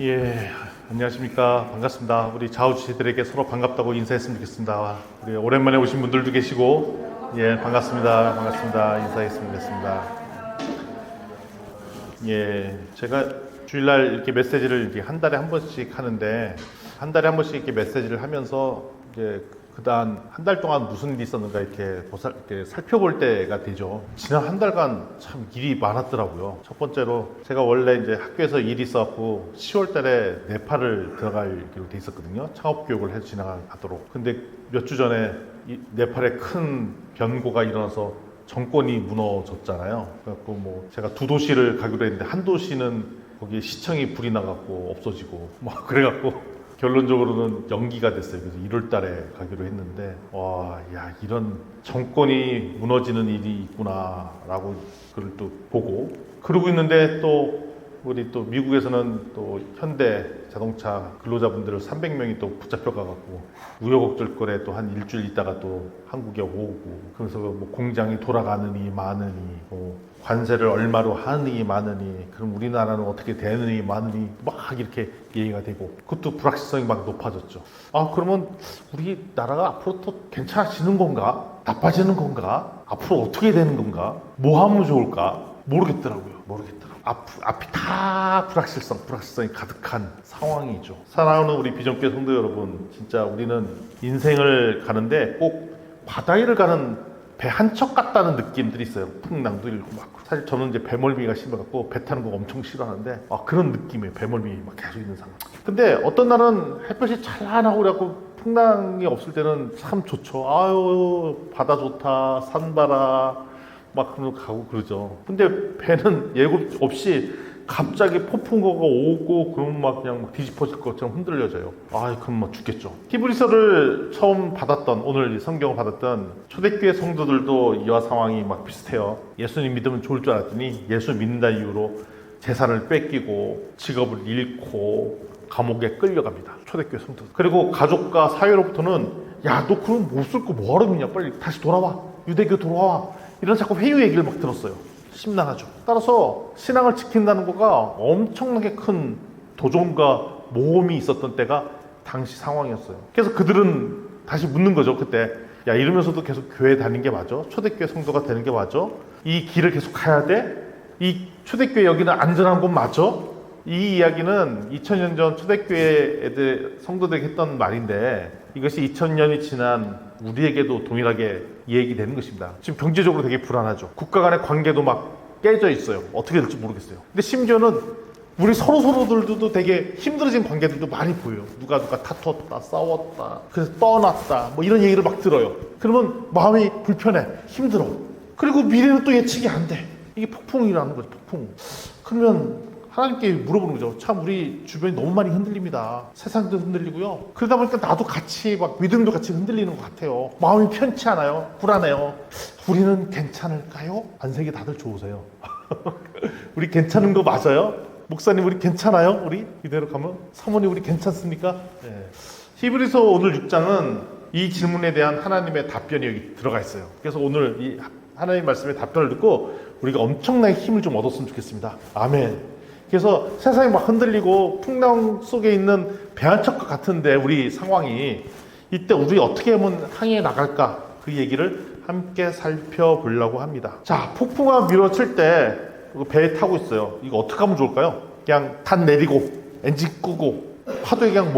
예, 안녕하십니까. 반갑습니다. 우리 좌우지들에게 서로 반갑다고 인사했으면 좋겠습니다. 우리 오랜만에 오신 분들도 계시고, 예, 반갑습니다. 반갑습니다. 인사했으면 좋겠습니다. 예, 제가 주일날 이렇게 메시지를 이렇게 한 달에 한 번씩 하는데, 한 달에 한 번씩 이렇게 메시지를 하면서, 이제 그다음 한 달 동안 무슨 일이 있었는가 이렇게 살펴볼 때가 되죠. 지난 한 달간 참 일이 많았더라고요. 첫 번째로 제가 원래 이제 학교에서 일이 있었고 10월 달에 네팔을 들어가기로 돼 있었거든요. 창업 교육을 해서 진행하도록. 근데 몇 주 전에 이 네팔에 큰 변고가 일어나서 정권이 무너졌잖아요. 그래갖고 뭐 제가 두 도시를 가기로 했는데 한 도시는 거기에 시청이 불이 나갖고 없어지고 막 그래갖고 결론적으로는 연기가 됐어요. 그래서 1월 달에 가기로 했는데, 와, 야, 이런 정권이 무너지는 일이 있구나라고 그걸 또 보고, 그러고 있는데 또 우리 또 미국에서는 또 현대 자동차 근로자분들을 300명이 또 붙잡혀가갖고 우여곡절 거래 또 한 일주일 있다가 또 한국에 오고, 그래서 뭐 공장이 돌아가느니 마느니, 뭐 관세를 얼마로 하느니 마느니, 그럼 우리나라는 어떻게 되느니 마느니 막 이렇게 얘기가 되고, 그것도 불확실성이 막 높아졌죠. 아, 그러면 우리나라가 앞으로 또 괜찮아지는 건가? 나빠지는 건가? 앞으로 어떻게 되는 건가? 뭐 하면 좋을까? 모르겠더라고요. 앞이 다 불확실성이 가득한 상황이죠. 사랑하는 우리 비전교회 성도 여러분, 진짜 우리는 인생을 가는데 꼭 바다 위를 가는 배 한 척 같다는 느낌들이 있어요. 풍랑도 일고 막. 사실 저는 이제 배멀미가 심해갖고 배 타는 거 엄청 싫어하는데, 그런 느낌이에요. 배멀미 막 계속 있는 상황. 근데 어떤 날은 햇볕이 찬란하고 그래갖고 풍랑이 없을 때는 참 좋죠. 아유, 바다 좋다, 산 봐라, 막 그러고 가고 그러죠. 근데 배는 예고 없이 갑자기 폭풍우가 오고 그러면 막 그냥 막 뒤집어질 것처럼 흔들려져요. 아, 그럼 막 죽겠죠. 히브리서를 처음 받았던, 오늘 성경을 받았던 초대교회 성도들도 이와 상황이 막 비슷해요. 예수님 믿으면 좋을 줄 알았더니 예수 믿는다 이유로 재산을 뺏기고 직업을 잃고 감옥에 끌려갑니다. 초대교회 성도들. 그리고 가족과 사회로부터는, 야, 너 그럼 못 쓸 거 뭐하러 믿냐? 빨리 다시 돌아와. 유대교 돌아와. 이런 자꾸 회유 얘기를 막 들었어요. 심란하죠. 따라서 신앙을 지킨다는 거가 엄청나게 큰 도전과 모험이 있었던 때가 당시 상황이었어요. 그래서 그들은 다시 묻는 거죠. 그때, 야, 이러면서도 계속 교회 다니는 게 맞아? 초대교회 성도가 되는 게 맞아? 이 길을 계속 가야 돼? 이 초대교회 여기는 안전한 곳 맞아? 이 이야기는 2000년 전 초대교회 애들 성도들에게 했던 말인데, 이것이 2000년이 지난 우리에게도 동일하게 얘기되는 것입니다. 지금 경제적으로 되게 불안하죠. 국가 간의 관계도 막 깨져 있어요. 어떻게 될지 모르겠어요. 근데 심지어는 우리 서로들도 되게 힘들어진 관계들도 많이 보여요. 누가 다퉜다, 싸웠다, 그래서 떠났다, 뭐 이런 얘기를 막 들어요. 그러면 마음이 불편해, 힘들어. 그리고 미래는 또 예측이 안 돼. 이게 폭풍이라는 거죠, 폭풍. 그러면 하나님께 물어보는 거죠. 참 우리 주변이 너무 많이 흔들립니다. 세상도 흔들리고요. 그러다 보니까 나도 같이 막 믿음도 같이 흔들리는 것 같아요. 마음이 편치 않아요. 불안해요. 우리는 괜찮을까요? 안색이 다들 좋으세요. 우리 괜찮은 거 맞아요? 목사님 우리 괜찮아요? 우리 이대로 가면? 사모님 우리 괜찮습니까? 네. 히브리서 오늘 6장은 이 질문에 대한 하나님의 답변이 여기 들어가 있어요. 그래서 오늘 이 하나님 말씀의 답변을 듣고 우리가 엄청나게 힘을 좀 얻었으면 좋겠습니다. 아멘. 그래서 세상이 막 흔들리고 풍랑 속에 있는 배 한 척과 같은데 우리 상황이, 이때 우리 어떻게 하면 항해해 나갈까, 그 얘기를 함께 살펴보려고 합니다. 자, 폭풍우가 밀어칠 때 배에 타고 있어요. 이거 어떻게 하면 좋을까요? 그냥 탄 내리고 엔진 끄고 파도에 그냥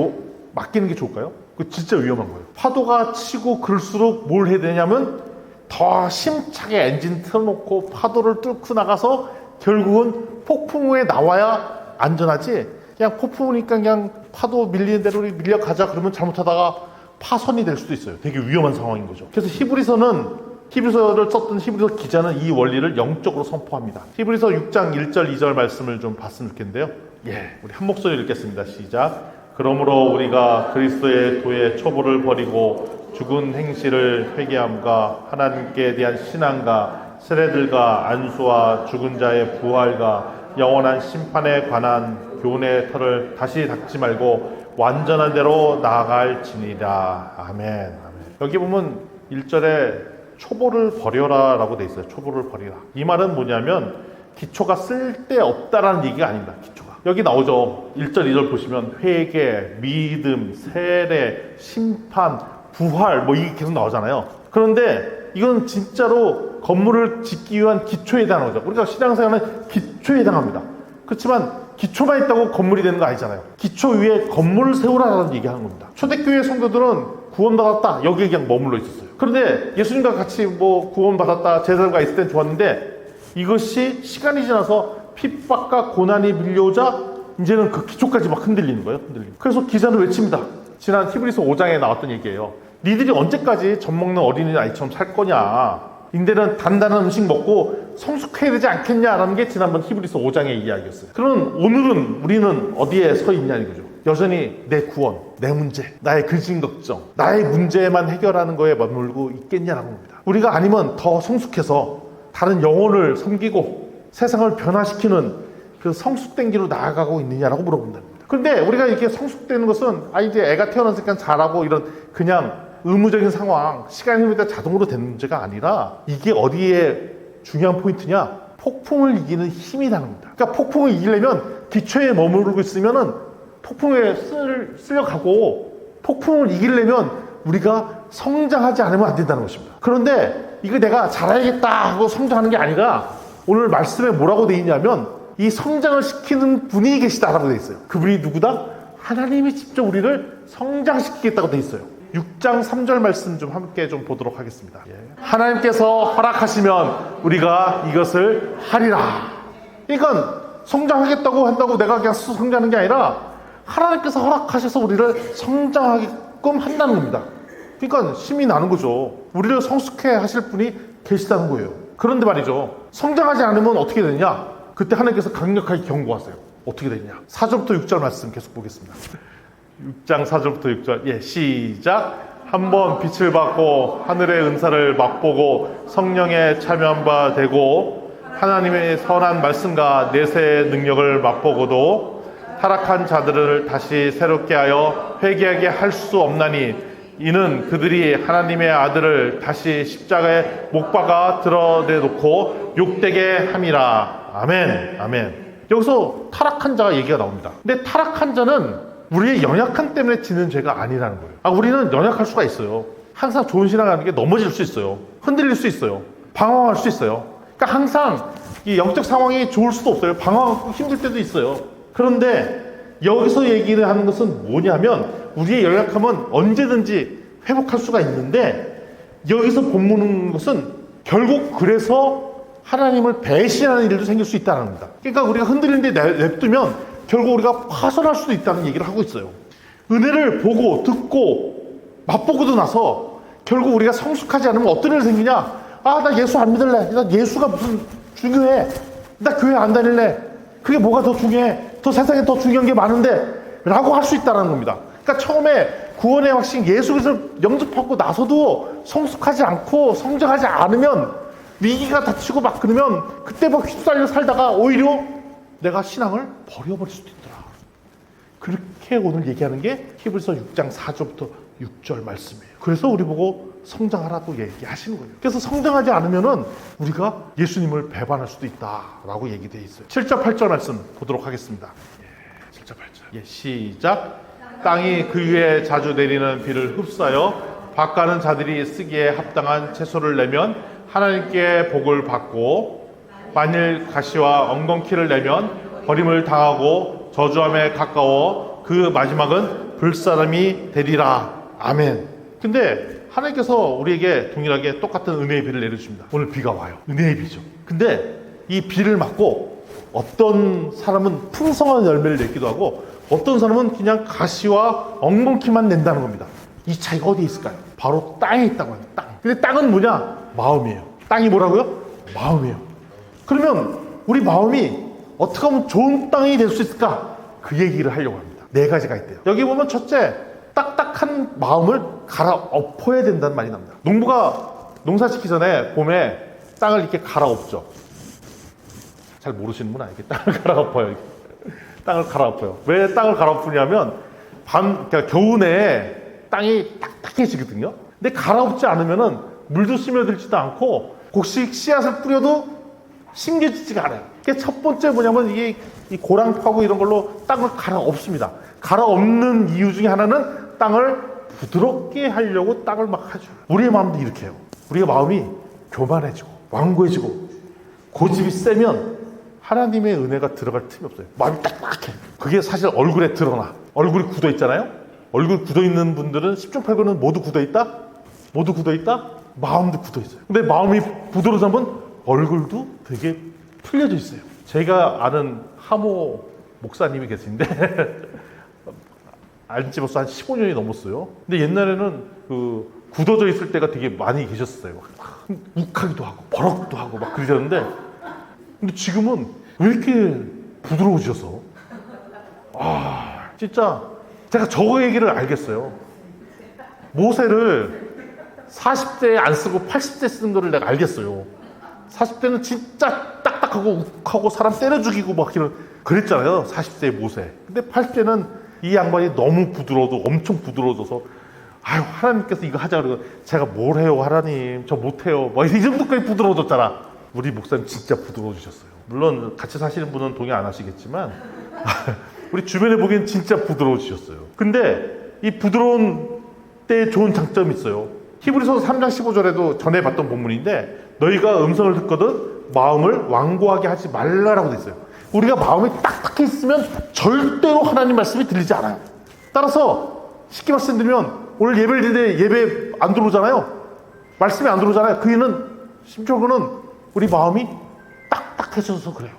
맡기는 게 좋을까요? 그거 진짜 위험한 거예요. 파도가 치고 그럴수록 뭘 해야 되냐면 더 힘차게 엔진 틀어놓고 파도를 뚫고 나가서 결국은 폭풍우에 나와야 안전하지, 그냥 폭풍우니까 그냥 파도 밀리는 대로 밀려가자 그러면 잘못하다가 파손이 될 수도 있어요. 되게 위험한 상황인 거죠. 그래서 히브리서를 썼던 히브리서 기자는 이 원리를 영적으로 선포합니다. 히브리서 6장 1절 2절 말씀을 좀 봤으면 좋겠는데요. 예, 우리 한 목소리 읽겠습니다. 시작. 그러므로 우리가 그리스도의 도의 초보를 버리고 죽은 행실을 회개함과 하나님께 대한 신앙과 세례들과 안수와 죽은 자의 부활과 영원한 심판에 관한 교훈의 털을 다시 닦지 말고 완전한 대로 나아갈지니라. 아멘. 여기 보면 1절에 초보를 버려라 라고 돼 있어요. 초보를 버리라. 이 말은 뭐냐면 기초가 쓸데없다라는 얘기가 아닙니다. 기초가 여기 나오죠. 1절, 2절 보시면 회개, 믿음, 세례, 심판, 부활 뭐 이게 계속 나오잖아요. 그런데 이건 진짜로 건물을 짓기 위한 기초에 해당하는 거죠. 우리가 신앙생활은 기초에 해당합니다. 그렇지만 기초만 있다고 건물이 되는 거 아니잖아요. 기초 위에 건물을 세우라는 얘기하는 겁니다. 초대교회 성도들은 구원받았다 여기에 그냥 머물러 있었어요. 그런데 예수님과 같이 뭐 구원받았다 제자들과 있을 땐 좋았는데 이것이 시간이 지나서 핍박과 고난이 밀려오자 이제는 그 기초까지 막 흔들리는 거예요. 그래서 기자는 외칩니다. 지난 히브리서 5장에 나왔던 얘기예요. 니들이 언제까지 젖 먹는 어린이 아이처럼 살 거냐. 인대는 단단한 음식 먹고 성숙해야 되지 않겠냐라는 게 지난번 히브리서 5장의 이야기였어요. 그럼 오늘은 우리는 어디에 서 있냐 이거죠. 여전히 내 구원, 내 문제, 나의 근심 걱정, 나의 문제만 해결하는 거에 머물고 있겠냐라는 겁니다. 우리가 아니면 더 성숙해서 다른 영혼을 섬기고 세상을 변화시키는 그 성숙된 길로 나아가고 있느냐라고 물어본다는 겁니다. 그런데 우리가 이렇게 성숙되는 것은 이제 애가 태어났으니까 잘하고 이런 그냥 의무적인 상황, 시간이 흐르다 자동으로 되는 문제가 아니라 이게 어디에 중요한 포인트냐? 폭풍을 이기는 힘이라는 겁니다. 그러니까 폭풍을 이기려면 기초에 머무르고 있으면은 폭풍에 쓸려가고 폭풍을 이기려면 우리가 성장하지 않으면 안 된다는 것입니다. 그런데 이거 내가 잘해야겠다 하고 성장하는 게 아니라 오늘 말씀에 뭐라고 돼 있냐면 이 성장을 시키는 분이 계시다라고 돼 있어요. 그분이 누구다? 하나님이 직접 우리를 성장시키겠다고 돼 있어요. 6장 3절 말씀 좀 함께 좀 보도록 하겠습니다. 하나님께서 허락하시면 우리가 이것을 하리라. 그러니까 성장하겠다고 한다고 내가 그냥 스스로 성장하는 게 아니라 하나님께서 허락하셔서 우리를 성장하게끔 한다는 겁니다. 그러니까 힘이 나는 거죠. 우리를 성숙해 하실 분이 계시다는 거예요. 그런데 말이죠. 성장하지 않으면 어떻게 되느냐? 그때 하나님께서 강력하게 경고하세요. 어떻게 되느냐? 4절부터 6절 말씀 계속 보겠습니다. 6장 4절부터 6절 시작. 한번 빛을 받고 하늘의 은사를 맛보고 성령에 참여한 바 되고 하나님의 선한 말씀과 내세의 능력을 맛보고도 타락한 자들을 다시 새롭게 하여 회개하게 할 수 없나니 이는 그들이 하나님의 아들을 다시 십자가에 못 박아 드러내놓고 욕되게 함이라. 아멘. 아멘. 여기서 타락한 자가 얘기가 나옵니다. 근데 타락한 자는 우리의 연약함 때문에 지는 죄가 아니라는 거예요. 우리는 연약할 수가 있어요. 항상 좋은 신앙하는 게 넘어질 수 있어요. 흔들릴 수 있어요. 방황할 수 있어요. 그러니까 항상 이 영적 상황이 좋을 수도 없어요. 방황하고 힘들 때도 있어요. 그런데 여기서 얘기를 하는 것은 뭐냐면 우리의 연약함은 언제든지 회복할 수가 있는데 여기서 본문은 것은 결국 그래서 하나님을 배신하는 일도 생길 수 있다는 겁니다. 그러니까 우리가 흔들리는데 냅두면 결국 우리가 파손할 수도 있다는 얘기를 하고 있어요. 은혜를 보고 듣고 맛보고도 나서 결국 우리가 성숙하지 않으면 어떤 일이 생기냐? 나 예수 안 믿을래. 나 예수가 무슨 중요해. 나 교회 안 다닐래. 그게 뭐가 더 중요해. 더 세상에 더 중요한 게 많은데 라고 할 수 있다는 겁니다. 그러니까 처음에 구원의 확신 예수 그리스도를 영접하고 나서도 성숙하지 않고 성장하지 않으면 위기가 닥치고 막 그러면 그때 막 휩쓸려 살다가 오히려 내가 신앙을 버려버릴 수도 있더라. 그렇게 오늘 얘기하는 게 히브리서 6장 4절부터 6절 말씀이에요. 그래서 우리 보고 성장하라고 얘기하시는 거예요. 그래서 성장하지 않으면은 우리가 예수님을 배반할 수도 있다라고 얘기되어 있어요. 7절 8절 말씀 보도록 하겠습니다. 7절 8절. 시작. 땅이 그 위에 자주 내리는 비를 흡수하여 밭가는 자들이 쓰기에 합당한 채소를 내면 하나님께 복을 받고 만일 가시와 엉겅퀴를 내면 버림을 당하고 저주함에 가까워 그 마지막은 불사람이 되리라. 아멘. 근데 하나님께서 우리에게 동일하게 똑같은 은혜의 비를 내려주십니다. 오늘 비가 와요. 은혜의 비죠. 근데 이 비를 맞고 어떤 사람은 풍성한 열매를 맺기도 하고 어떤 사람은 그냥 가시와 엉겅퀴만 낸다는 겁니다. 이 차이가 어디에 있을까요? 바로 땅에 있다고 해요. 땅. 근데 땅은 뭐냐? 마음이에요. 땅이 뭐라고요? 마음이에요. 그러면 우리 마음이 어떻게 하면 좋은 땅이 될 수 있을까? 그 얘기를 하려고 합니다. 4가지가 있대요. 여기 보면 첫째, 딱딱한 마음을 갈아엎어야 된다는 말이 납니다. 농부가 농사 짓기 전에 봄에 땅을 이렇게 갈아엎죠. 잘 모르시는구나. 이렇게 땅을 갈아엎어요. 이렇게. 땅을 갈아엎어요. 왜 땅을 갈아엎으냐면 그러니까 겨우 내에 땅이 딱딱해지거든요. 근데 갈아엎지 않으면은 물도 스며들지도 않고 곡식 씨앗을 뿌려도 심겨지지가 않아요. 그게 첫 번째 뭐냐면 이게 이 고랑 파고 이런 걸로 땅을 갈아엎습니다. 갈아엎는 이유 중에 하나는 땅을 부드럽게 하려고 땅을 막 하죠. 우리의 마음도 이렇게 해요. 우리의 마음이 교만해지고 완고해지고 고집이 세면 하나님의 은혜가 들어갈 틈이 없어요. 마음이 딱딱해. 그게 사실 얼굴에 드러나. 얼굴이 굳어 있잖아요. 얼굴 굳어 있는 분들은 10중 8구는 모두 굳어 있다? 모두 굳어 있다? 마음도 굳어 있어요. 근데 마음이 부드러워지면 얼굴도 되게 풀려져 있어요. 제가 아는 하모 목사님이 계신데 안지 벌써 한 15년이 넘었어요. 근데 옛날에는 그 굳어져 있을 때가 되게 많이 계셨어요. 막 욱하기도 하고 버럭도 하고 막 그러셨는데, 근데 지금은 왜 이렇게 부드러워지셔서, 진짜 제가 저 얘기를 알겠어요. 모세를 40대에 안 쓰고 80대 쓴 거를 내가 알겠어요. 40대는 진짜 딱딱하고 욱하고 사람 때려 죽이고 막 그랬잖아요. 40대의 모세. 근데 80대는 이 양반이 너무 부드러워도 엄청 부드러워져서 하나님께서 이거 하자 그러고 제가 뭘 해요 하나님 저 못해요 막 이 정도까지 부드러워졌잖아. 우리 목사님 진짜 부드러워지셨어요. 물론 같이 사시는 분은 동의 안 하시겠지만 우리 주변에 보기엔 진짜 부드러워지셨어요. 근데 이 부드러운 때에 좋은 장점이 있어요. 히브리서 3장 15절에도 전에 봤던 본문인데 너희가 음성을 듣거든 마음을 완고하게 하지 말라라고 돼 있어요. 우리가 마음이 딱딱해 있으면 절대로 하나님 말씀이 들리지 않아요. 따라서 쉽게 말씀드리면 오늘 예배를 드릴 때 예배 안 들어오잖아요. 말씀이 안 들어오잖아요. 그 이유는 심적으로는 우리 마음이 딱딱해져서 그래요.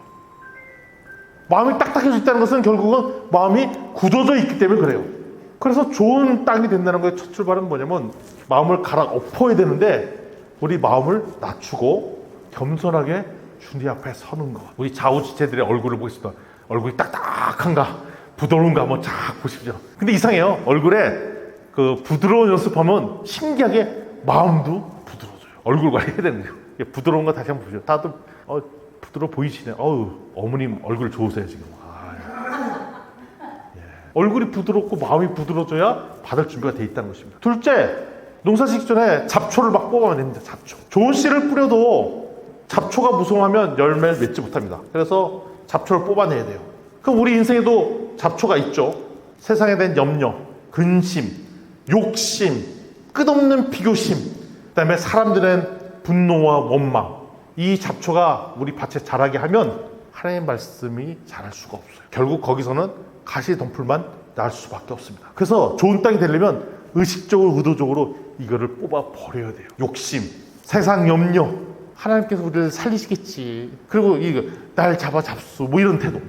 마음이 딱딱해져 있다는 것은 결국은 마음이 굳어져 있기 때문에 그래요. 그래서 좋은 땅이 된다는 거의 첫 출발은 뭐냐면 마음을 갈아엎어야 되는데 우리 마음을 낮추고 겸손하게 주님 앞에 서는 거. 우리 좌우지체들의 얼굴을 보겠습니다. 얼굴이 딱딱한가 부드러운가 한번 쫙 보십시오. 근데 이상해요. 얼굴에 그 부드러운 연습하면 신기하게 마음도 부드러워져요. 얼굴 관리해야 되는 거예요. 부드러운 거 다시 한번 보세요. 다들 부드러워 보이시네. 어머님 얼굴 좋으세요 지금. 얼굴이 부드럽고 마음이 부드러워져야 받을 준비가 돼 있다는 것입니다. 둘째, 농사 짓기 전에 잡초를 막 뽑아야 됩니다. 잡초. 좋은 씨를 뿌려도 잡초가 무성하면 열매를 맺지 못합니다. 그래서 잡초를 뽑아내야 돼요. 그럼 우리 인생에도 잡초가 있죠. 세상에 대한 염려, 근심, 욕심, 끝없는 비교심, 그 다음에 사람들의 분노와 원망. 이 잡초가 우리 밭에 자라게 하면 하나님의 말씀이 자랄 수가 없어요. 결국 거기서는 가시덤불만 날 수밖에 없습니다. 그래서 좋은 땅이 되려면 의식적으로 의도적으로 이거를 뽑아 버려야 돼요. 욕심, 세상 염려, 하나님께서 우리를 살리시겠지. 그리고 이거 날 잡수 뭐 이런 태도.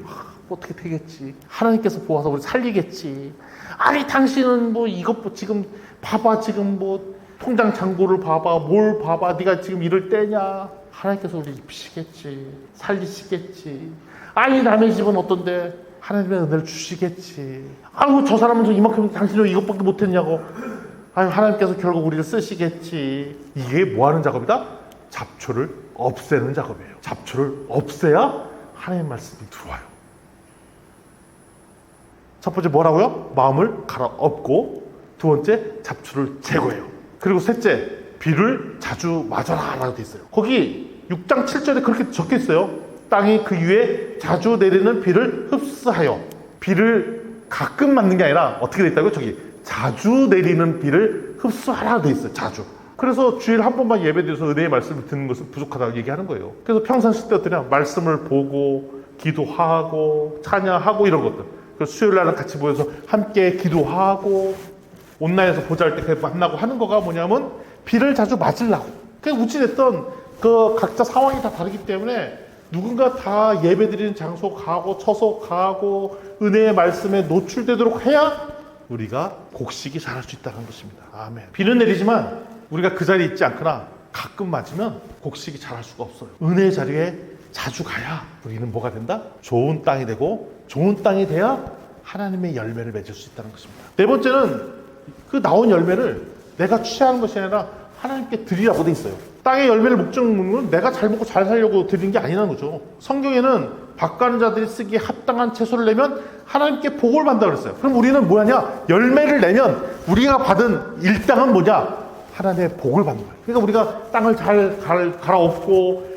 어떻게 되겠지. 하나님께서 보아서 우리 살리겠지. 아니 당신은 뭐 이것 뭐 지금 봐봐 지금 뭐 통장 잔고를 봐봐 뭘 봐봐 네가 지금 이럴 때냐. 하나님께서 우리 입히시겠지. 살리시겠지. 아니 남의 집은 어떤데 하나님의 은혜를 주시겠지. 아이고 저 사람은 이만큼 당신은 이것밖에 못했냐고. 아유 하나님께서 결국 우리를 쓰시겠지. 이게 뭐 하는 작업이다? 잡초를 없애는 작업이에요. 잡초를 없애야 하나님의 말씀이 들어와요. 첫 번째 뭐라고요? 마음을 갈아엎고, 두 번째 잡초를 제거해요. 그리고 셋째, 비를 자주 맞아라 라고 돼 있어요. 거기 6장 7절에 그렇게 적혀 있어요. 땅이 그 위에 자주 내리는 비를 흡수하여. 비를 가끔 맞는 게 아니라 어떻게 돼 있다고요? 저기 자주 내리는 비를 흡수하라 돼 있어요. 자주. 그래서 주일 한 번만 예배드려서 은혜의 말씀을 듣는 것은 부족하다고 얘기하는 거예요. 그래서 평상시 때 어떠냐? 말씀을 보고 기도하고 찬양하고 이런 것들. 그래서 수요일 날은 같이 모여서 함께 기도하고 온라인에서 보자 할 때 만나고 하는 거가 뭐냐면 비를 자주 맞으려고. 그냥 우찌됐던 그 각자 상황이 다 다르기 때문에 누군가 다 예배드리는 장소 가고 처소 가고 은혜의 말씀에 노출되도록 해야 우리가 곡식이 자랄 수 있다는 것입니다. 아멘. 비는 내리지만 우리가 그 자리에 있지 않거나 가끔 맞으면 곡식이 자랄 수가 없어요. 은혜의 자리에 자주 가야 우리는 뭐가 된다? 좋은 땅이 되고, 좋은 땅이 돼야 하나님의 열매를 맺을 수 있다는 것입니다. 네 번째는 그 나온 열매를 내가 취하는 것이 아니라 하나님께 드리라고 돼 있어요. 땅의 열매를 목적은 내가 잘 먹고 잘 살려고 드리는 게 아니라는 거죠. 성경에는 밭가는 자들이 쓰기에 합당한 채소를 내면 하나님께 복을 받는다고 그랬어요. 그럼 우리는 뭐하냐? 열매를 내면 우리가 받은 일당은 뭐냐? 하나님의 복을 받는 거예요. 그러니까 우리가 땅을 잘 갈아엎고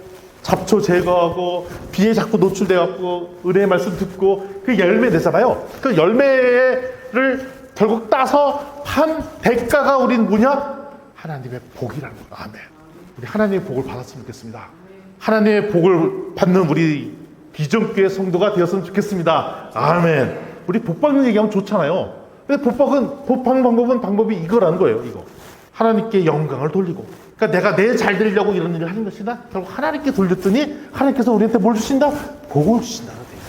잡초 제거하고 비에 자꾸 노출돼갖고 은혜의 말씀 듣고 그 열매 내잖아요. 그 열매를 결국 따서 한 대가가 우린 뭐냐? 하나님의 복이라는 거예요. 아멘. 우리 하나님의 복을 받았으면 좋겠습니다. 하나님의 복을 받는 우리 비전교회 성도가 되었으면 좋겠습니다. 아멘. 우리 복 받는 얘기하면 좋잖아요. 근데 복 받는 방법이 이거라는 거예요. 이거. 하나님께 영광을 돌리고. 그러니까 내가 내 잘 되려고 이런 일을 하는 것이나 결국 하나님께 돌렸더니 하나님께서 우리한테 뭘 주신다? 복을 주신다는 거예요.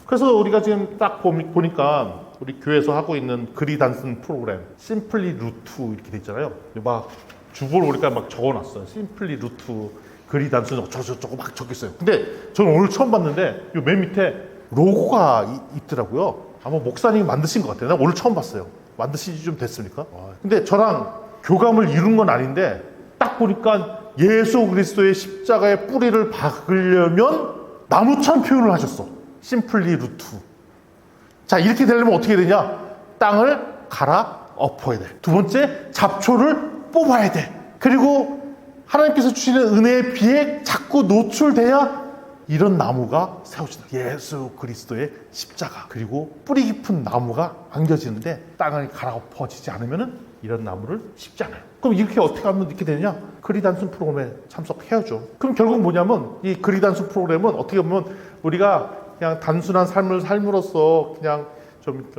그래서 우리가 지금 딱 보니까 우리 교회에서 하고 있는 글이 단순 프로그램 심플리 루트 이렇게 돼 있잖아요. 막 주보를 우리가 막 적어놨어요. 심플리 루트 글이 단순 저거 막 적혔어요. 근데 저는 오늘 처음 봤는데 이 맨 밑에 로고가 있더라고요. 아마 목사님이 만드신 것 같아요. 나 오늘 처음 봤어요. 만드신 지 좀 됐습니까? 근데 저랑 교감을 이룬 건 아닌데 딱 보니까 예수 그리스도의 십자가의 뿌리를 박으려면 나무처럼 표현을 하셨어. 심플리 루트. 자, 이렇게 되려면 어떻게 되냐? 땅을 갈아 엎어야 돼. 두 번째, 잡초를 뽑아야 돼. 그리고 하나님께서 주시는 은혜의 비에 자꾸 노출돼야 이런 나무가 세워진다. 예수 그리스도의 십자가. 그리고 뿌리 깊은 나무가 안겨지는데 땅을 갈아 엎어지지 않으면 이런 나무를 심지 않아요. 그럼 이렇게 어떻게 하면 이렇게 되냐? 글이 단순 프로그램에 참석해야죠. 그럼 결국 뭐냐면 이 글이 단순 프로그램은 어떻게 보면 우리가 그냥 단순한 삶을 삶으로써 그냥 좀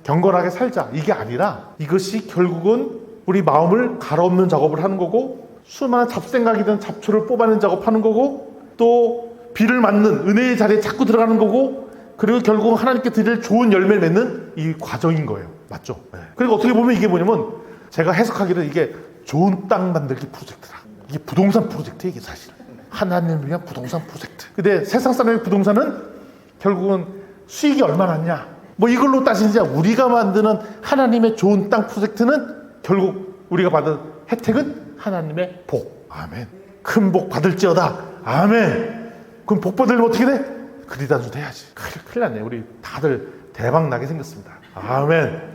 경건하게 살자 이게 아니라 이것이 결국은 우리 마음을 갈아엎는 작업을 하는 거고 수많은 잡생각이든 잡초를 뽑아내는 작업하는 거고 또 비를 맞는 은혜의 자리에 자꾸 들어가는 거고 그리고 결국 하나님께 드릴 좋은 열매를 맺는 이 과정인 거예요. 맞죠? 네. 그리고 어떻게 보면 이게 뭐냐면 제가 해석하기를 이게 좋은 땅 만들기 프로젝트라. 이게 부동산 프로젝트 이게 사실. 하나님을 위한 부동산 프로젝트. 근데 세상 사람의 부동산은 결국은 수익이 얼마나 났냐. 뭐 이걸로 따지지 우리가 만드는 하나님의 좋은 땅 프로젝트는 결국 우리가 받은 혜택은 하나님의 복. 아멘. 큰 복 받을지어다. 아멘. 그럼 복 받으려면 어떻게 돼? 글이 단순 해야지. 큰일 났네. 우리 다들 대박 나게 생겼습니다. 아멘.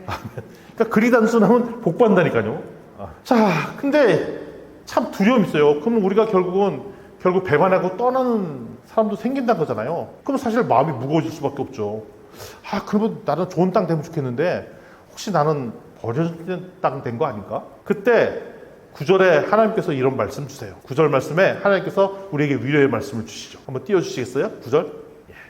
아멘. 그러니까 글이 단순하면 복 받는다니까요. 자, 근데 참 두려움이 있어요. 그럼 우리가 결국 배반하고 떠나는 사람도 생긴다는 거잖아요. 그럼 사실 마음이 무거워질 수밖에 없죠. 그러면 나는 좋은 땅 되면 좋겠는데 혹시 나는 버려진 땅 된 거 아닌가? 그때 9절에 하나님께서 이런 말씀 주세요. 9절 말씀에 하나님께서 우리에게 위로의 말씀을 주시죠. 한번 띄워주시겠어요? 9절?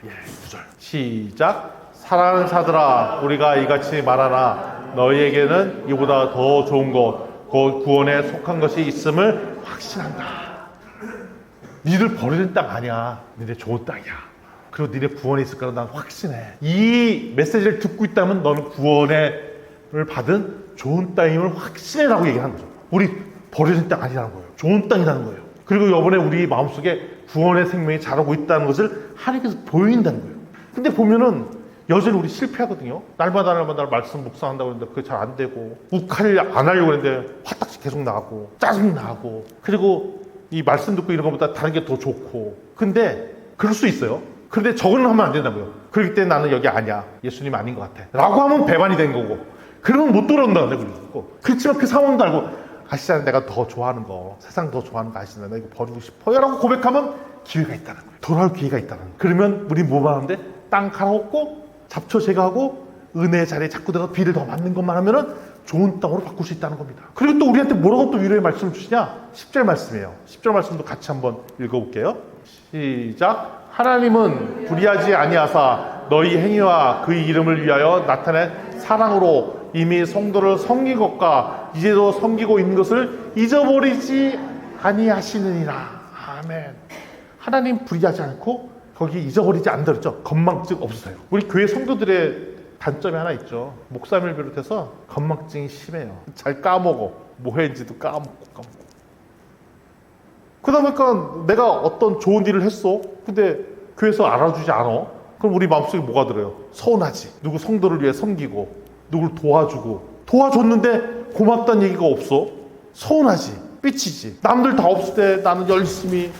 9절. 시작. 사랑하는 자들아, 우리가 이같이 말하나 너희에게는 이보다 더 좋은 것, 곧 구원에 속한 것이 있음을 확신한다. 니들 버려진 땅 아니야. 니네 좋은 땅이야. 그리고 니네 구원에 있을 거라 난 확신해. 이 메시지를 듣고 있다면 너는 구원을 받은 좋은 땅임을 확신해라고 얘기하는 거죠. 우리 버려진 땅 아니라는 거예요. 좋은 땅이라는 거예요. 그리고 이번에 우리 마음속에 구원의 생명이 자라고 있다는 것을 하나님께서 보여준다는 거예요. 근데 보면은 여전히 우리 실패하거든요. 날마다 말씀 묵상한다고 했는데 그게 잘 안 되고 욱할 안 하려고 했는데 화딱지 계속 나고 짜증 나고 그리고 이 말씀 듣고 이런 것보다 다른 게 더 좋고 근데 그럴 수 있어요. 그런데 저거는 하면 안 된다고요. 그렇기 때문에 나는 여기 아니야. 예수님 아닌 것 같아. 라고 하면 배반이 된 거고 그러면 못 돌아온다는데 그렇지만 그 상황도 알고 아시잖아요. 내가 더 좋아하는 거 세상 더 좋아하는 거 아시잖아요. 나 이거 버리고 싶어요 라고 고백하면 기회가 있다는 거예요. 돌아올 기회가 있다는 거예요. 그러면 우리 뭐만 하는데 땅 갈아엎고 잡초 제거하고 은혜의 자리에 자꾸 들어가 비를 더 맞는 것만 하면은 좋은 땅으로 바꿀 수 있다는 겁니다. 그리고 또 우리한테 뭐라고 또 위로의 말씀을 주시냐? 10절 말씀이에요. 10절 말씀도 같이 한번 읽어볼게요. 시작. 하나님은 불의하지 아니하사 너희 행위와 그 이름을 위하여 나타낸 사랑으로 이미 성도를 섬긴 것과 이제도 섬기고 있는 것을 잊어버리지 아니하시느니라. 아멘. 하나님 불의하지 않고 거기 잊어버리지 않는다 그랬죠. 건망증 없으세요. 우리 교회 성도들의 단점이 하나 있죠. 목사님을 비롯해서 건망증이 심해요. 잘 까먹어. 뭐 했는지도 까먹고. 그러다 보니까 내가 어떤 좋은 일을 했어. 근데 교회에서 알아주지 않아. 그럼 우리 마음속에 뭐가 들어요? 서운하지. 누구 성도를 위해 섬기고 누구를 도와주고 도와줬는데 고맙다는 얘기가 없어. 서운하지. 삐치지. 남들 다 없을 때 나는 열심히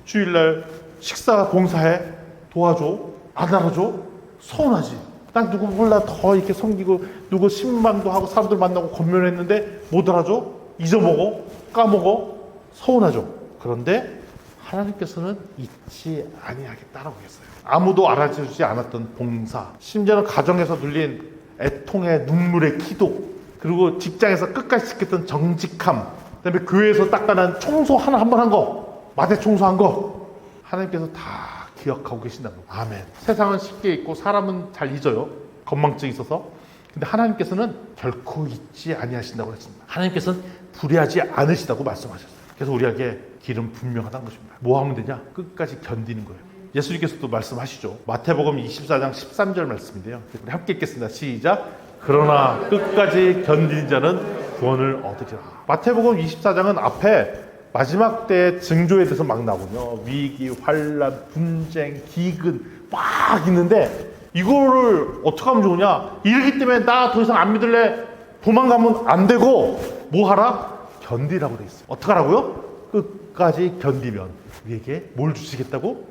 주일날 식사 봉사해. 도와줘. 안 알아줘. 서운하지. 난 누구 몰라 더 이렇게 섬기고 누구 신방도 하고 사람들 만나고 권면했는데 못 알아줘. 잊어먹어. 까먹어. 서운하죠. 그런데 하나님께서는 잊지 아니하겠다라고 했어요. 아무도 알아주지 않았던 봉사, 심지어는 가정에서 눌린 애통의 눈물의 기도, 그리고 직장에서 끝까지 지켰던 정직함, 그다음에 교회에서 닦아낸 청소 하나 한 번 한 거, 마대 청소한 거, 하나님께서 다 기억하고 계신다는 거예요. 아멘. 세상은 쉽게 잊고 사람은 잘 잊어요. 건망증이 있어서. 근데 하나님께서는 결코 잊지 아니하신다고 했습니다. 하나님께서는 불의하지 않으시다고 말씀하셨어요. 그래서 우리에게 길은 분명하다는 것입니다. 뭐 하면 되냐? 끝까지 견디는 거예요. 예수님께서도 말씀하시죠. 마태복음 24장 13절 말씀인데요. 우리 함께 읽겠습니다. 시작. 그러나 끝까지 견디는 자는 구원을 얻으리라. 마태복음 24장은 앞에 마지막 때의 징조에 대해서 막 나오거든요. 위기, 환란, 분쟁, 기근 막 있는데 이거를 어떻게 하면 좋으냐? 이러기 때문에 나 더 이상 안 믿을래, 도망가면 안 되고 뭐 하라? 견디라고 돼 있어요. 어떻게 하라고요? 끝까지 견디면 우리에게 뭘 주시겠다고?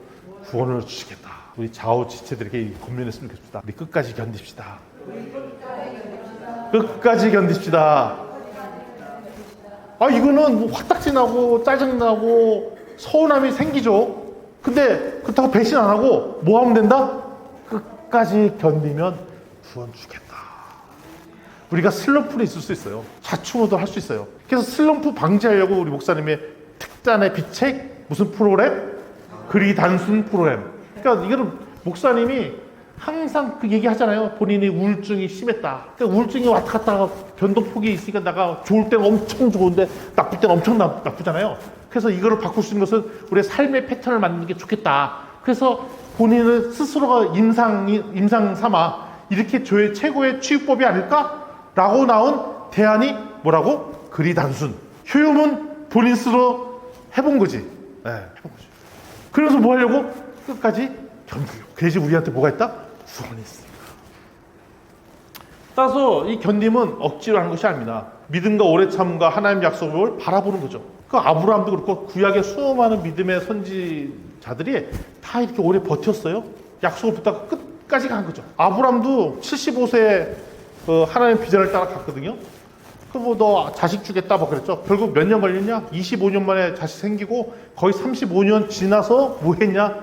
구원을 주시겠다. 우리 좌우지체들에게 이 권면했으면 좋겠습니다. 우리 끝까지 견딥시다. 끝까지 견딥시다. 아, 이거는 뭐 화딱지 나고 짜증나고 서운함이 생기죠. 근데 그렇다고 배신 안 하고 뭐 하면 된다? 끝까지 견디면 구원 주겠다. 우리가 슬럼프는 있을 수 있어요. 좌충우돌 할 수 있어요. 그래서 슬럼프 방지하려고 우리 목사님의 특단의 비책 무슨 프로그램? 그리 단순 프로그램. 그러니까 이거는 목사님이 항상 그 얘기 하잖아요. 본인이 우울증이 심했다. 그러니까 우울증이 왔다 갔다 변동폭이 있으니까 내가 좋을 때는 엄청 좋은데 나쁠 때는 엄청 나쁘잖아요. 그래서 이거를 바꿀 수 있는 것은 우리의 삶의 패턴을 만드는 게 좋겠다. 그래서 본인을 스스로가 임상 삼아 이렇게 최고의 치유법이 아닐까라고 나온 대안이 뭐라고? 그리 단순. 효용은 본인 스스로 해본 거지. 네, 해본 거지. 그래서 뭐 하려고? 끝까지 견디려고. 그 대신 우리한테 뭐가 있다? 구원이 있습니다. 따라서 이 견딤은 억지로 하는 것이 아닙니다. 믿음과 오래 참음과 하나님 약속을 바라보는 거죠. 그 아브라함도 그렇고 구약의 수많은 믿음의 선지자들이 다 이렇게 오래 버텼어요. 약속을 붙다가 끝까지 간 거죠. 아브라함도 75세에 하나님의 비전을 따라갔거든요. 그뭐 너 자식 주겠다 뭐 그랬죠. 결국 몇 년 걸렸냐? 25년 만에 자식 생기고 거의 35년 지나서 뭐 했냐?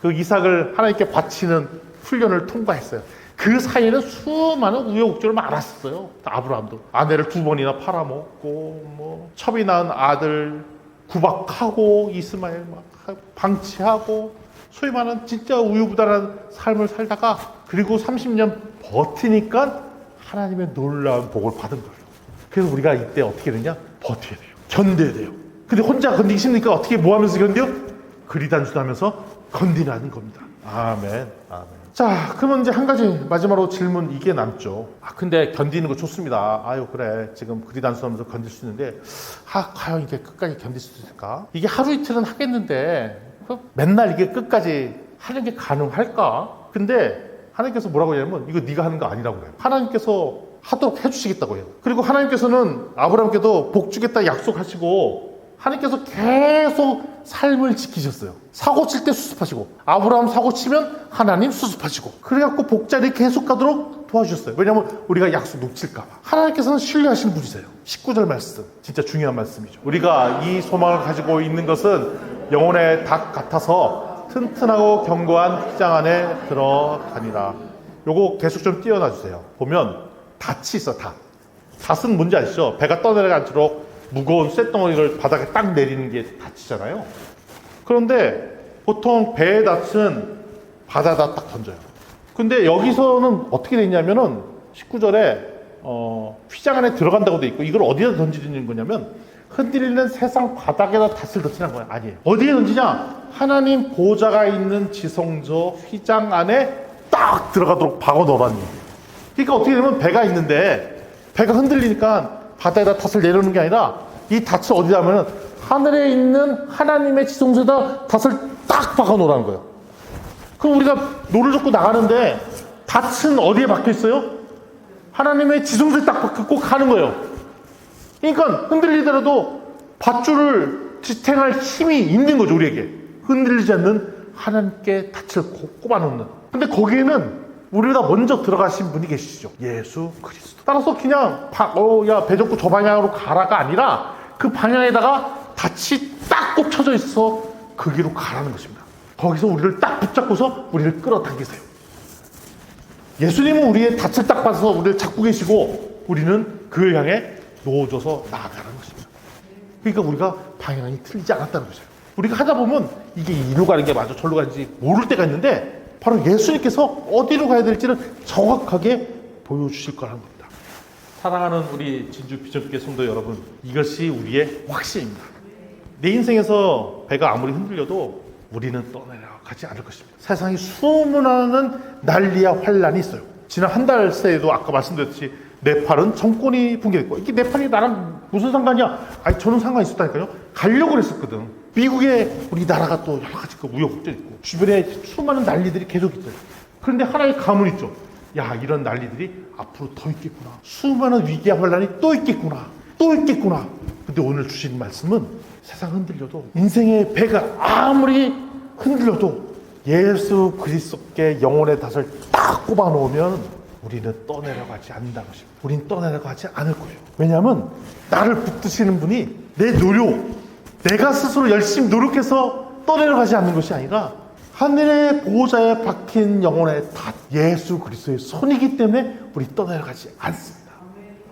그 이삭을 하나님께 바치는 훈련을 통과했어요. 그 사이에는 수많은 우여곡절을 많았어요. 아브라함도 아내를 2번이나 팔아먹고 뭐 첩이 낳은 아들 구박하고 이스마엘 막 방치하고 소위 말하는 진짜 우유부단한 삶을 살다가 그리고 30년 버티니까 하나님의 놀라운 복을 받은 거예요. 그래서 우리가 이때 어떻게 되냐? 버텨야 돼요. 견뎌야 돼요. 근데 혼자 견디기 싫으니까 어떻게 뭐 하면서 견뎌? 그리 단순하면서 건디라는 겁니다. 아멘. 아멘. 자, 그러면 이제 한 가지 마지막으로 질문 이게 남죠. 근데 견디는 거 좋습니다. 아유, 그래. 지금 그리 단순하면서 견딜 수 있는데, 과연 이게 끝까지 견딜 수 있을까? 이게 하루 이틀은 하겠는데, 맨날 이게 끝까지 하는 게 가능할까? 근데 하나님께서 뭐라고 하냐면, 이거 네가 하는 거 아니라고 해요. 하나님께서 하도록 해주시겠다고 해요. 그리고 하나님께서는 아브라함께도 복 주겠다 약속하시고, 하나님께서 계속 삶을 지키셨어요. 사고 칠 때 수습하시고, 아브라함 사고 치면 하나님 수습하시고, 그래갖고 복자리 계속 가도록 도와주셨어요. 왜냐하면 우리가 약속 놓칠까봐. 하나님께서는 신뢰하신 분이세요. 19절 말씀, 진짜 중요한 말씀이죠. 우리가 이 소망을 가지고 있는 것은 영혼의 닭 같아서 튼튼하고 견고한 휘장 안에 들어가니라. 요거 계속 좀 띄워놔 주세요. 보면 닷이 있어, 닷. 닷은 뭔지 아시죠? 배가 떠내려가 않도록 무거운 쇳덩어리를 바닥에 딱 내리는 게 닷이잖아요. 그런데 보통 배의 닷은 바다에다 딱 던져요. 근데 여기서는 어떻게 돼 있냐면은 19절에 휘장 안에 들어간다고 돼 있고, 이걸 어디다 던지는 거냐면 흔들리는 세상 바닥에다 닷을 던지는 거예요. 아니에요. 어디에 던지냐? 하나님 보좌가 있는 지성소 휘장 안에 딱 들어가도록 박아 놓으라는 얘기예요. 그러니까 어떻게 되면 배가 있는데 배가 흔들리니까 바다에다 닷을 내려놓는 게 아니라 이 닷을 어디다 하면은 하늘에 있는 하나님의 지성소에다 닷을 딱 박아 놓으라는 거예요. 그럼 우리가 노를 젓고 나가는데 닷은 어디에 박혀 있어요? 하나님의 지성소에 딱 박고 가는 거예요. 그러니까 흔들리더라도 밧줄을 지탱할 힘이 있는 거죠, 우리에게. 흔들리지 않는 하나님께 닷을 꼽아 놓는. 근데 거기에는 우리보다 먼저 들어가신 분이 계시죠. 예수 그리스도. 따라서 그냥 야, 배 접고 저 방향으로 가라가 아니라 그 방향에다가 닷이 딱 꽂혀져 있어 거기로 가라는 것입니다. 거기서 우리를 딱 붙잡고서 우리를 끌어당기세요. 예수님은 우리의 낯을 딱 봐서 우리를 잡고 계시고 우리는 그를 향해 놓아줘서 나아가는 것입니다. 그러니까 우리가 방향이 틀리지 않았다는 거죠. 우리가 하다 보면 이게 이리로 가는 게 맞아 저리로 가는지 모를 때가 있는데 바로 예수님께서 어디로 가야 될지는 정확하게 보여주실 거라는 겁니다. 사랑하는 우리 진주 비전교회 성도 여러분, 이것이 우리의 확신입니다. 내 인생에서 배가 아무리 흔들려도 우리는 떠내려가지 않을 것입니다. 세상에 수많은 난리와 환란이 있어요. 지난 한 달 새에도 아까 말씀드렸듯이 네팔은 정권이 붕괴됐고, 이게 네팔이 나랑 무슨 상관이야? 아니 저는 상관이 있었다니까요. 가려고 그랬었거든. 미국에 우리나라가 또 여러 가지 우여곡절 있고 주변에 수많은 난리들이 계속 있어요. 그런데 하나의 가문이 있죠. 야, 이런 난리들이 앞으로 더 있겠구나. 수많은 위기와 환란이 또 있겠구나. 또 있겠구나. 근데 오늘 주신 말씀은 세상 흔들려도 인생의 배가 아무리 흔들려도 예수 그리스도께 영혼의 닷을 딱 꼽아 놓으면 우리는 떠내려가지 않는다는 것입니다. 우리는 떠내려가지 않을 거예요. 왜냐하면 나를 붙드시는 분이 내 노력, 내가 스스로 열심히 노력해서 떠내려가지 않는 것이 아니라 하늘의 보호자에 박힌 영혼의 닷 예수 그리스도의 손이기 때문에 우리 떠내려가지 않습니다.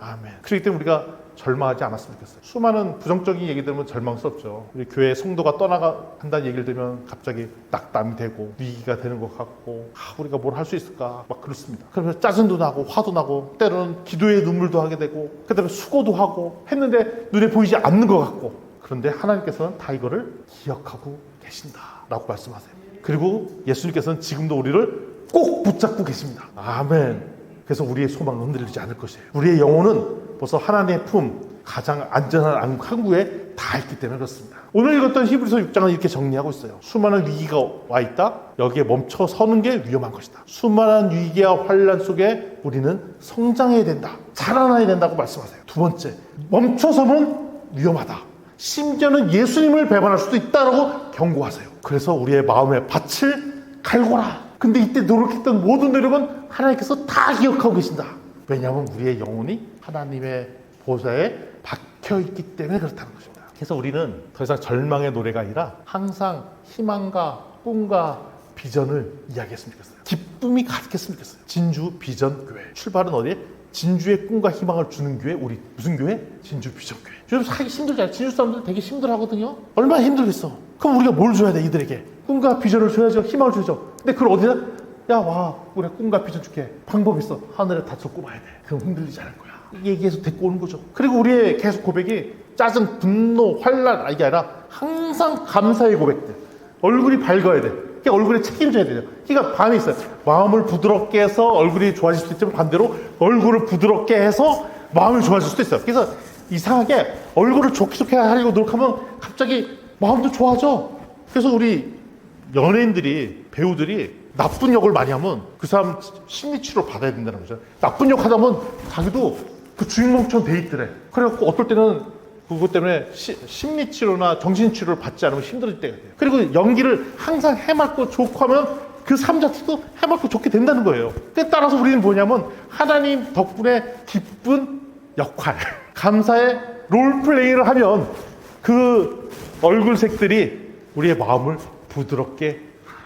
아멘. 그렇기 때문에 우리가 절망하지 않았으면 좋겠어요. 수많은 부정적인 얘기 들으면 절망스럽죠. 우리 교회 성도가 떠나간다는 얘기를 들으면 갑자기 낙담이 되고 위기가 되는 것 같고 우리가 뭘 할 수 있을까 막 그렇습니다. 그러면서 짜증도 나고 화도 나고 때로는 기도에 눈물도 하게 되고 그다음에 수고도 하고 했는데 눈에 보이지 않는 것 같고, 그런데 하나님께서는 다 이거를 기억하고 계신다라고 말씀하세요. 그리고 예수님께서는 지금도 우리를 꼭 붙잡고 계십니다. 아멘. 그래서 우리의 소망은 흔들리지 않을 것이에요. 우리의 영혼은 벌써 하나님의 품, 가장 안전한 항구에 다 있기 때문에 그렇습니다. 오늘 읽었던 히브리서 6장은 이렇게 정리하고 있어요. 수많은 위기가 와 있다. 여기에 멈춰 서는 게 위험한 것이다. 수많은 위기와 환란 속에 우리는 성장해야 된다. 자라나야 된다고 말씀하세요. 두 번째, 멈춰서면 위험하다. 심지어는 예수님을 배반할 수도 있다라고 경고하세요. 그래서 우리의 마음의 밭을 갈고라. 근데 이때 노력했던 모든 노력은 하나님께서 다 기억하고 계신다. 왜냐하면 우리의 영혼이 하나님의 보좌에 박혀있기 때문에 그렇다는 것입니다. 그래서 우리는 더 이상 절망의 노래가 아니라 항상 희망과 꿈과 비전을 이야기했으면 좋겠어요. 기쁨이 가득했으면 좋겠어요. 진주 비전 교회. 출발은 어디에? 진주의 꿈과 희망을 주는 교회. 우리 무슨 교회? 진주 비전 교회. 요즘 살기 힘들잖아요. 진주 사람들 되게 힘들어 하거든요. 얼마나 힘들겠어. 그럼 우리가 뭘 줘야 돼? 이들에게 꿈과 비전을 줘야죠. 희망을 줘야죠. 근데 그걸 어디다? 야, 와, 우리가 꿈과 비전 줄게. 방법이 있어. 하늘에 닫혀 꼽아야 돼. 그럼 흔들리지 않을 거야. 이 얘기에서 데리고 오는 거죠. 그리고 우리의 계속 고백이 짜증, 분노, 환란 이게 아니라 항상 감사의 고백들. 얼굴이 밝아야 돼. 그러니까 얼굴에 책임져야 돼요. 그러니까 반이 있어요. 마음을 부드럽게 해서 얼굴이 좋아질 수도 있지만 반대로 얼굴을 부드럽게 해서 마음이 좋아질 수도 있어요. 그래서 이상하게 얼굴을 좋게 하려고 노력하면 갑자기 마음도 좋아져. 그래서 우리 연예인들이, 배우들이 나쁜 역을 많이 하면 그 사람 심리치료 받아야 된다는 거죠. 나쁜 역 하다 보면 자기도 그 주인공처럼 돼 있더래. 그래갖고 어떨 때는 그것 때문에 심리치료나 정신치료를 받지 않으면 힘들 때가 돼요. 그리고 연기를 항상 해맑고 좋고 하면 그 삶 자체도 해맑고 좋게 된다는 거예요. 따라서 우리는 뭐냐면 하나님 덕분에 기쁜 역할, 감사의 롤플레이를 하면 그 얼굴색들이 우리의 마음을 부드럽게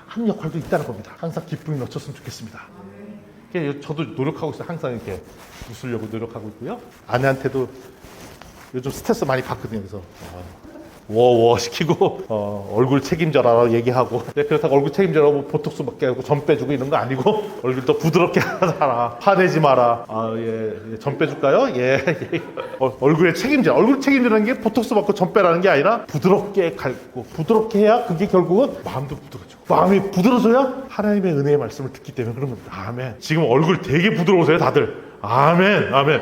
하는 역할도 있다는 겁니다. 항상 기쁨이 넘쳤으면 좋겠습니다. 저도 노력하고 있어요. 항상 이렇게 웃으려고 노력하고 있고요. 아내한테도 요즘 스트레스 많이 받거든요. 그래서 워워 시키고 얼굴 책임져라 얘기하고, 그렇다고 얼굴 책임져라고 보톡스 맞게 하고 점 빼주고 이런 거 아니고 얼굴 더 부드럽게 하라, 화내지 마라. 점 빼줄까요? 얼굴에 책임져. 얼굴 책임지라는 게 보톡스 맞고 점 빼라는 게 아니라 부드럽게 갈고 부드럽게 해야 그게 결국은 마음도 부드러워져. 마음이 부드러워져야 하나님의 은혜의 말씀을 듣기 때문에 그런 겁니다. 아멘. 지금 얼굴 되게 부드러우세요 다들. 아멘. 아멘.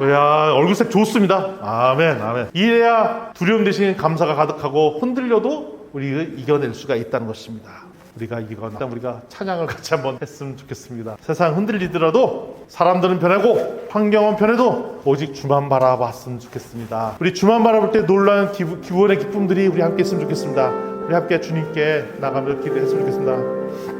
야, 얼굴색 좋습니다. 아멘, 아멘. 이래야 두려움 대신 감사가 가득하고 흔들려도 우리가 이겨낼 수가 있다는 것입니다. 우리가 찬양을 같이 한번 했으면 좋겠습니다. 세상 흔들리더라도 사람들은 변하고 환경은 변해도 오직 주만 바라봤으면 좋겠습니다. 우리 주만 바라볼 때 놀라운 기원의 기쁨들이 우리 함께 있으면 좋겠습니다. 우리 함께 주님께 나가며 기도했으면 좋겠습니다.